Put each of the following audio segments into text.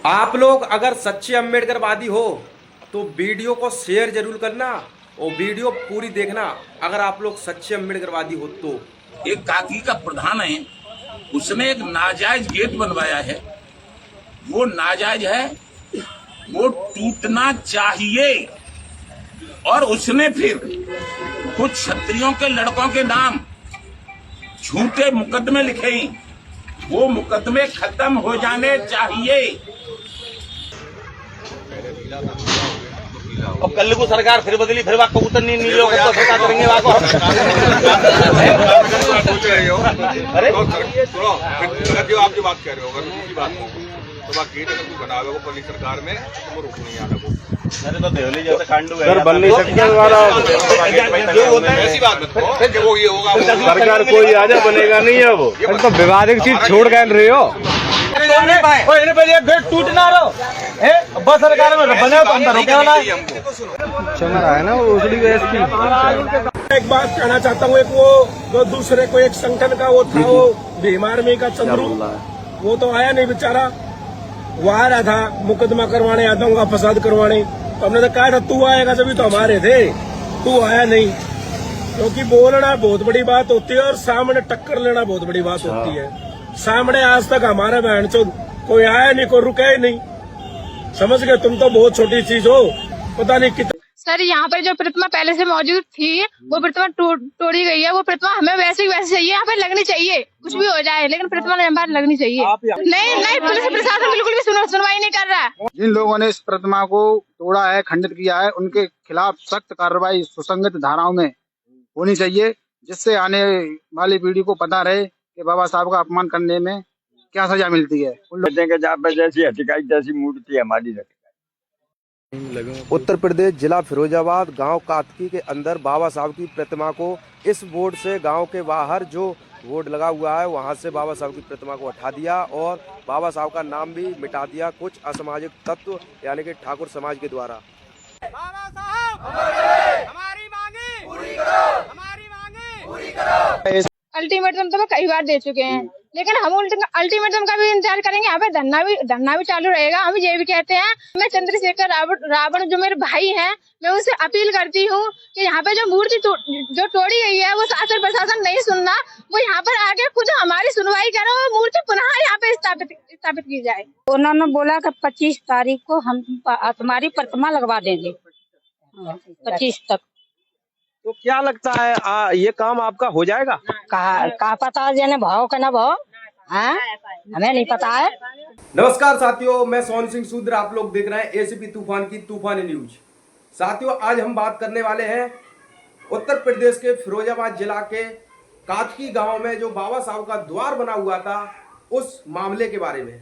आप लोग अगर सच्चे अम्बेडकरवादी हो तो वीडियो को शेयर जरूर करना और वीडियो पूरी देखना अगर आप लोग सच्चे अम्बेडकरवादी हो तो। एक काकी का प्रधान है, उसने एक नाजायज गेट बनवाया है। वो नाजायज है, वो टूटना चाहिए। और उसने फिर कुछ क्षत्रियों के लड़कों के नाम झूठे मुकदमे लिखे ही, वो मुकदमे खत्म हो जाने चाहिए। अब कल को सरकार फिर बदली, फिर वाक कबूतर नहीं नीलो को सरकार करेंगे वाको। अरे अगर जो आप जो बात कह रहे हो, अगर उनकी बात हो तो बात गेट अगर कोई बनावे वो पहली सरकार में वो रुक नहीं आना वो। अरे तो देवली जैसे कांडू है सर बन नहीं सकता वाला ऐसी बात मत कहो कि वो ये होगा सरकार कोई आजा बनेगा नहीं है वो। तो विवादित चीज छोड़ गए रहे हो। गेट टूट ना रहो बस सरकार में बने तो अंदर हो क्या वाला चमन रहा है ना वो उसकी वजह की। एक बात कहना चाहता हूँ, एक वो जो दूसरे को एक संगठन का वो था, वो भीम आर्मी का चंद्रू, वो तो आया नहीं बेचारा। वो आ रहा था मुकदमा करवाने, यादवों का फसाद करवाने, तो हमने तो कहा था तू आएगा जब तो हमारे थे, तू आया नहीं। क्योंकि बोलना बहुत बड़ी बात होती है और सामने टक्कर लेना बहुत बड़ी बात होती है। सामने आज तक हमारे बहन चो कोई आया नहीं, कोई रुका ही नहीं। समझ गए? तुम तो बहुत छोटी चीज हो, पता नहीं कितना। सर यहाँ पर जो प्रतिमा पहले से मौजूद थी वो प्रतिमा तोड़ी गई है। वो प्रतिमा हमें वैसे ही वैसे चाहिए, यहाँ पर लगनी चाहिए, कुछ भी हो जाए, लेकिन प्रतिमा यहाँ पर लगनी चाहिए। नहीं, पुलिस प्रशासन बिल्कुल भी सुनवाई नहीं कर रहा है। जिन लोगों ने इस प्रतिमा को तोड़ा है, खंडित किया है, उनके खिलाफ सख्त कार्रवाई सुसंगत धाराओं में होनी चाहिए, जिससे आने वाली पीढ़ी को पता रहे कि बाबा साहब का अपमान करने में क्या सजा मिलती है। जैसी हटिकाई जैसी मूर्ति हमारी उत्तर प्रदेश जिला फिरोजाबाद गांव कातकी के अंदर बाबा साहब की प्रतिमा को इस बोर्ड से गांव के बाहर जो बोर्ड लगा हुआ है वहां से बाबा साहब की प्रतिमा को हटा दिया और बाबा साहब का नाम भी मिटा दिया कुछ असामाजिक तत्व यानी कि ठाकुर समाज के द्वारा। बाबा साहब हमारी मांगे पूरी करो, हमारी मांगे पूरी करो। अल्टीमेटम तो कई बार दे चुके हैं, लेकिन हम अल्टीमेटम का भी इंतजार करेंगे। यहाँ पे धरना भी चालू रहेगा। हम ये भी कहते हैं, मैं चंद्रशेखर रावण जो मेरे भाई हैं, मैं उनसे अपील करती हूँ कि यहाँ पे जो मूर्ति जो तोड़ी गई है वो शासन प्रशासन नहीं सुनना, वो यहाँ पर आके खुद हमारी सुनवाई करो और मूर्ति पुनः यहाँ पे स्थापित की जाए। उन्होंने बोला कि 25 तारीख को हम तुम्हारी प्रतिमा लगवा देंगे, 25 तक। तो क्या लगता है ये काम आपका हो जाएगा? कहा पता है भाव का ना भाव, हमें नहीं पता है। नमस्कार साथियों, मैं सोन सिंह सूद्र, आप लोग देख रहे हैं एसीपी तूफान की तूफानी न्यूज। साथियों, आज हम बात करने वाले हैं उत्तर प्रदेश के फिरोजाबाद जिला के कातकी गांव में जो बाबा साहब का द्वार बना हुआ था उस मामले के बारे में।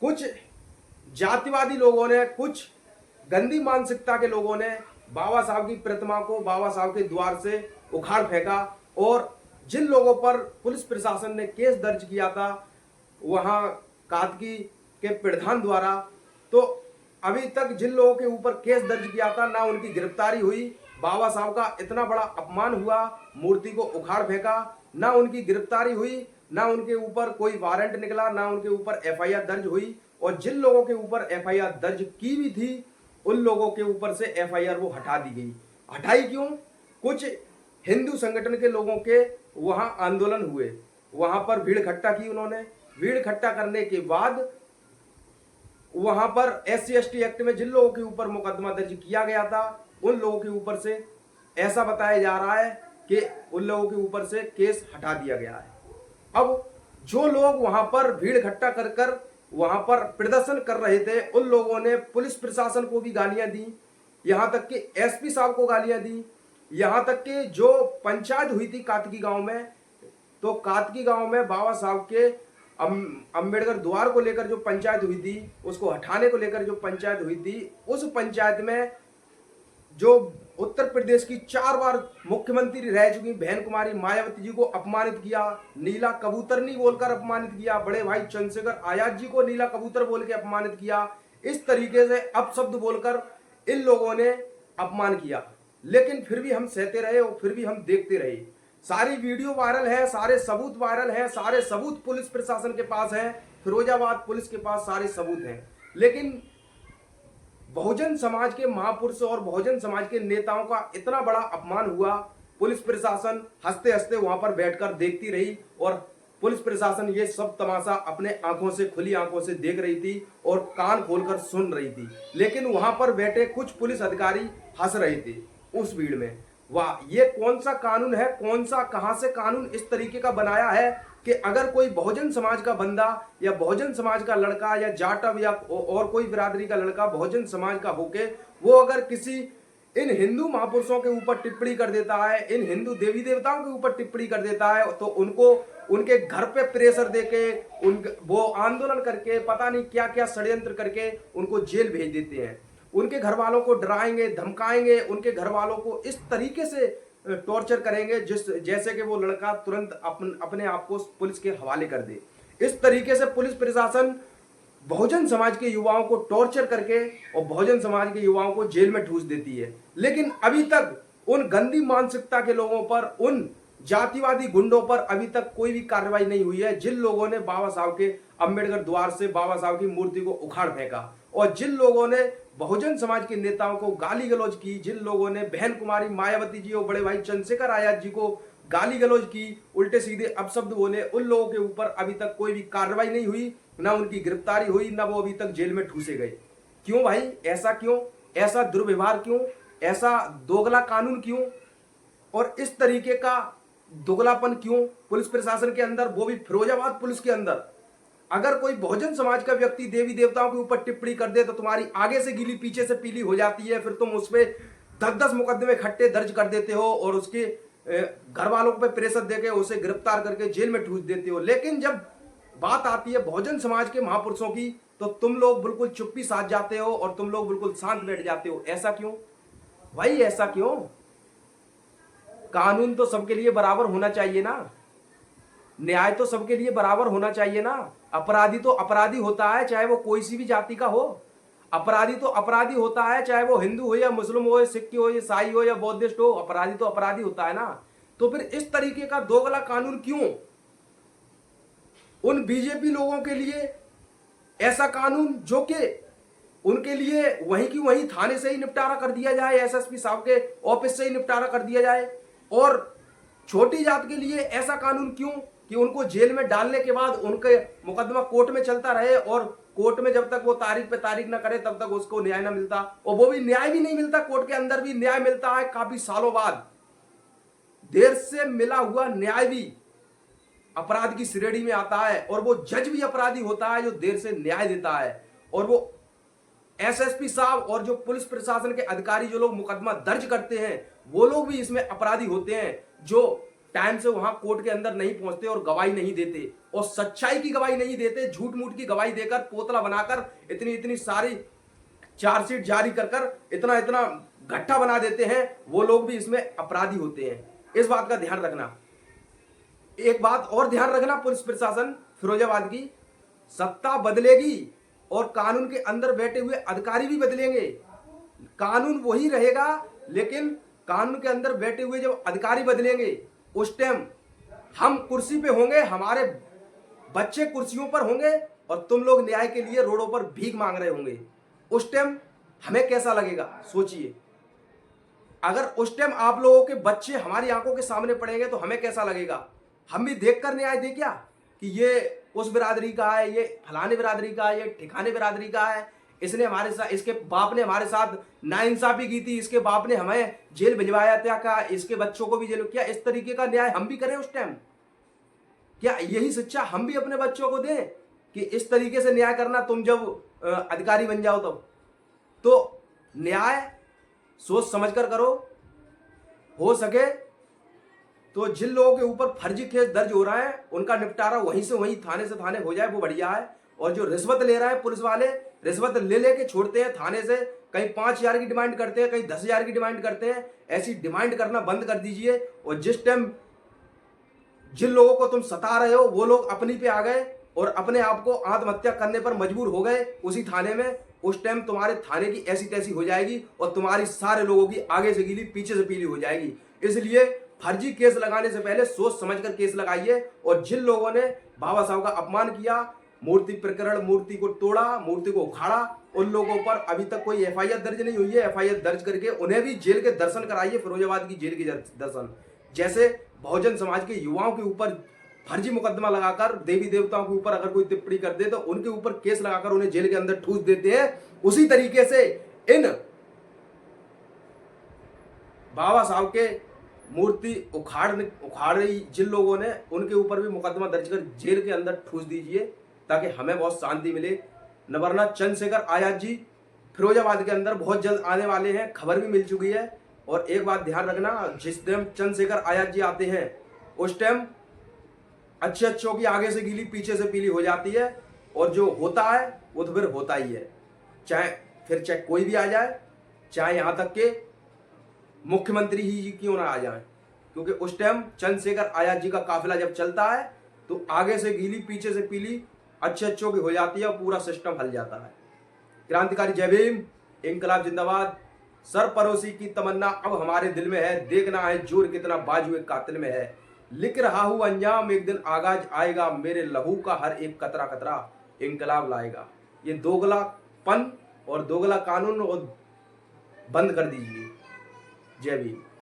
कुछ जातिवादी लोगों ने, कुछ गंदी मानसिकता के लोगों ने बाबा साहब की प्रतिमा को बाबा साहब के द्वार से उखाड़ फेंका और जिन लोगों पर पुलिस प्रशासन ने केस दर्ज किया था वहां कातकी के प्रधान द्वारा, तो अभी तक जिन लोगों के ऊपर केस दर्ज किया था ना उनकी गिरफ्तारी हुई। बाबा साहब का इतना बड़ा अपमान हुआ, मूर्ति को उखाड़ फेंका, ना उनकी गिरफ्तारी हुई, ना उनके ऊपर कोई वारंट निकला, ना उनके ऊपर एफआईआर दर्ज हुई। और जिन लोगों के ऊपर एफआईआर दर्ज की भी थी उन लोगों के ऊपर से एफआईआर वो हटा दी गई। हटाई क्यों? कुछ हिंदू संगठन के लोगों के वहां आंदोलन हुए, वहां पर भीड़ इकट्ठा की उन्होंने। भीड़ इकट्ठा करने के बाद वहां पर SC/ST एक्ट में जिन लोगों के ऊपर मुकदमा दर्ज किया गया था उन लोगों के ऊपर से ऐसा बताया जा रहा है कि उन लोगों के ऊपर से केस हटा दिया गया है। अब जो लोग वहां पर भीड़ इकट्ठा कर वहां पर प्रदर्शन कर रहे थे उन लोगों ने पुलिस प्रशासन को भी गालियां दी, यहां तक कि SP साहब को गालियां दी, यहां तक कि जो पंचायत हुई थी कातकी गांव में, तो कातकी गांव में बाबा साहब के अम्बेडकर द्वार को लेकर जो पंचायत हुई थी, उसको हटाने को लेकर जो पंचायत हुई थी, उस पंचायत में जो उत्तर प्रदेश की 4 बार मुख्यमंत्री रह चुकी बहन कुमारी मायावती जी को अपमानित किया, नीला कबूतरनी बोलकर अपमानित किया, बड़े भाई चंद्रशेखर आजाद जी को नीला कबूतर बोल के अपमानित किया, इस तरीके से अपशब्द बोलकर इन लोगों ने अपमान किया। लेकिन फिर भी हम सहते रहे और फिर भी हम देखते रहे। सारी वीडियो वायरल है, सारे सबूत वायरल है, सारे सबूत पुलिस प्रशासन के पास है, फिरोजाबाद पुलिस के पास सारे सबूत हैं। लेकिन बहुजन समाज के महापुरुष और बहुजन समाज के नेताओं का इतना बड़ा अपमान हुआ, पुलिस प्रशासन हंसते हंसते वहां पर बैठकर देखती रही और पुलिस प्रशासन ये सब तमाशा अपने आंखों से, खुली आंखों से देख रही थी और कान खोलकर सुन रही थी। लेकिन वहां पर बैठे कुछ पुलिस अधिकारी हंस रहे थे उस भीड़ में। वाह, ये कौन सा कानून है, कौन सा कहां से कानून इस तरीके का बनाया है कि अगर कोई बहुजन समाज का बंदा या बहुजन समाज का लड़का या जाटव या और कोई बिरादरी का लड़का बहुजन समाज का होके वो अगर किसी इन हिंदू महापुरुषों के ऊपर टिप्पणी कर देता है, इन हिंदू देवी देवताओं के ऊपर टिप्पणी कर देता है, तो उनको उनके घर पे प्रेशर देके वो आंदोलन करके पता नहीं क्या क्या षड्यंत्र करके उनको जेल भेज देते हैं। उनके घर वालों को डराएंगे, धमकाएंगे, उनके घर वालों को इस तरीके से टॉर्चर करेंगे जैसे कि वो लड़का तुरंत अपने आप को पुलिस के हवाले कर दे। इस तरीके से पुलिस प्रशासन बहुजन समाज के युवाओं को टॉर्चर करके और बहुजन समाज के युवाओं को जेल में ठूस देती है। लेकिन अभी तक उन गंदी मानसिकता के लोगों पर, उन जातिवादी गुंडों पर अभी तक कोई भी कार्रवाई नहीं हुई है, जिन लोगों ने बाबा साहब के अंबेडकर द्वार से बाबा साहब की मूर्ति को उखाड़ फेंका और जिन लोगों ने बहुजन समाज के नेताओं को गाली गलौज की, जिन लोगों ने बहन कुमारी मायावती जी और बड़े भाई चंद्रशेखर आजाद जी को गाली गलौज की, उल्टे सीधे अपशब्द बोले, उन लोगों के ऊपर अभी तक कोई भी कार्रवाई नहीं हुई, ना उनकी गिरफ्तारी हुई, ना वो अभी तक जेल में ठूसे गए। क्यों भाई, ऐसा क्यों? ऐसा दुर्व्यवहार क्यों? ऐसा दोगला कानून क्यों? और इस तरीके का दोगलापन क्यों पुलिस प्रशासन के अंदर, वो भी फिरोजाबाद पुलिस के अंदर? अगर कोई बहुजन समाज का व्यक्ति देवी देवताओं के ऊपर टिप्पणी कर दे तो तुम्हारी आगे से गीली पीछे से पीली हो जाती है, फिर तुम उस पर 10-10 मुकदमे इकट्ठे दर्ज कर देते हो और उसके घर वालों पे प्रेशर देके उसे गिरफ्तार करके जेल में ठूस देते हो। लेकिन जब बात आती है बहुजन समाज के महापुरुषों की तो तुम लोग बिल्कुल चुप्पी साध जाते हो और तुम लोग बिल्कुल शांत बैठ जाते हो। ऐसा क्यों भाई, ऐसा क्यों? कानून तो सबके लिए बराबर होना चाहिए ना, न्याय तो सबके लिए बराबर होना चाहिए ना। अपराधी तो अपराधी होता है, चाहे वो कोई सी भी जाति का हो। अपराधी तो अपराधी होता है, चाहे वो हिंदू हो या मुस्लिम हो या सिख हो या ईसाई हो या बौद्धिस्ट हो, अपराधी तो अपराधी होता है ना। तो फिर इस तरीके का दोगला कानून क्यों? उन बीजेपी लोगों के लिए ऐसा कानून जो कि उनके लिए वहीं की वहीं थाने से ही निपटारा कर दिया जाए, एसएसपी साहब के ऑफिस से ही निपटारा कर दिया जाए, और छोटी जात के लिए ऐसा कानून क्यों कि उनको जेल में डालने के बाद उनके मुकदमा कोर्ट में चलता रहे और कोर्ट में जब तक वो तारीख पे तारीख ना करे तब तक उसको न्याय ना मिलता, और वो भी न्याय भी नहीं मिलता, कोर्ट के अंदर भी न्याय मिलता है काफी सालों बाद। देर से मिला हुआ न्याय भी अपराध की श्रेणी में आता है और वो जज भी अपराधी होता है जो देर से न्याय देता है, और वो एसएसपी साहब और जो पुलिस प्रशासन के अधिकारी जो लोग मुकदमा दर्ज करते हैं वो लोग भी इसमें अपराधी होते हैं, जो टाइम से वहां कोर्ट के अंदर नहीं पहुंचते और गवाही नहीं देते और सच्चाई की गवाही नहीं देते, झूठ मूठ की गवाही देकर पोतला बनाकर इतनी इतनी सारी चार्जशीट जारी कर इतना इतना गट्ठा बना देते हैं, वो लोग भी इसमें अपराधी होते हैं। इस बात का ध्यान रखना। एक बात और ध्यान रखना, पुलिस प्रशासन फिरोजाबाद की सत्ता बदलेगी और कानून के अंदर बैठे हुए अधिकारी भी बदलेंगे। कानून वही रहेगा लेकिन कानून के अंदर बैठे हुए जब अधिकारी बदलेंगे उस टाइम हम कुर्सी पे होंगे, हमारे बच्चे कुर्सियों पर होंगे और तुम लोग न्याय के लिए रोडों पर भीख मांग रहे होंगे। उस टाइम हमें कैसा लगेगा सोचिए। अगर उस टाइम आप लोगों के बच्चे हमारी आंखों के सामने पड़ेंगे तो हमें कैसा लगेगा? हम भी देखकर न्याय दे क्या कि ये उस बिरादरी का है, ये फलाने बिरादरी का है, ये ठिकाने बिरादरी का है, इसने हमारे साथ, इसके बाप ने हमारे साथ नाइंसाफी की थी, इसके बाप ने हमें जेल भिजवाया था, क्या इसके बच्चों को भी जेल? क्या इस तरीके का न्याय हम भी करें उस टाइम? क्या यही शिक्षा हम भी अपने बच्चों को दें कि इस तरीके से न्याय करना तुम जब अधिकारी बन जाओ तब? तो न्याय सोच समझकर करो, हो सके तो जिन लोगों के ऊपर फर्जी केस दर्ज हो रहा है उनका निपटारा वहीं से वहीं थाने से थाने हो जाए, वो बढ़िया है। और जो रिश्वत ले रहा है पुलिस वाले, रिश्वत ले लेके छोड़ते हैं थाने से, कहीं 5,000 की डिमांड करते हैं, कहीं 10,000 की डिमांड करते हैं, ऐसी डिमांड करना बंद कर दीजिए। और जिस टाइम जिन लोगों को तुम सता रहे हो वो लोग अपनी पे आ गए और अपने आप को आत्महत्या करने पर मजबूर हो गए उसी थाने में, उस टाइम तुम्हारे थाने की ऐसी तैसी हो जाएगी और तुम्हारी सारे लोगों की आगे से गीली पीछे से पीली हो जाएगी। इसलिए फर्जी केस लगाने से पहले सोच समझकर केस लगाइए। और जिन लोगों ने बाबा साहब का अपमान किया, मूर्ति प्रकरण, मूर्ति को तोड़ा, मूर्ति को उखाड़ा, उन लोगों पर अभी तक कोई एफआईआर दर्ज नहीं हुई है। एफआईआर दर्ज करके उन्हें भी जेल के दर्शन कराइए, फिरोजाबाद की जेल के दर्शन। जैसे बहुजन समाज के युवाओं के ऊपर फर्जी मुकदमा लगाकर देवी देवताओं के ऊपर अगर कोई टिप्पणी कर दे तो उनके ऊपर केस लगाकर उन्हें जेल के अंदर ठूस देते हैं, उसी तरीके से इन बाबा साहब के मूर्ति उखाड़ रही जिन लोगों ने, उनके ऊपर भी मुकदमा दर्ज कर जेल के अंदर ठूस दीजिए, ताकि हमें बहुत शांति मिले। न वरना चंद्रशेखर आजाद जी फिरोजाबाद के अंदर बहुत जल्द आने वाले हैं, खबर भी मिल चुकी है। और एक बात ध्यान रखना, जिस टाइम चंद्रशेखर आजाद जी आते हैं उस टाइम अच्छों की आगे से गीली पीछे से पीली हो जाती है, और जो होता है वो तो फिर होता ही है, चाहे कोई भी आ जाए, चाहे यहाँ तक के मुख्यमंत्री ही क्यों ना आ जाए, क्योंकि उस टाइम चंद्रशेखर आजाद जी का काफिला जब चलता है तो आगे से गीली पीछे से पीली अच्छों की हो जाती है और पूरा सिस्टम हल जाता है। क्रांतिकारी जय भीम, इंकलाब जिंदाबाद। सरपरोसी की तमन्ना अब हमारे दिल में है, देखना है जोर कितना बाजुए कातिल में है। लिख रहा हूं अंजाम, एक दिन आगाज आएगा, मेरे लहू का हर एक कतरा कतरा इंकलाब लाएगा। ये दोगलापन और दोगला कानून और बंद कर दीजिए। जय भीम।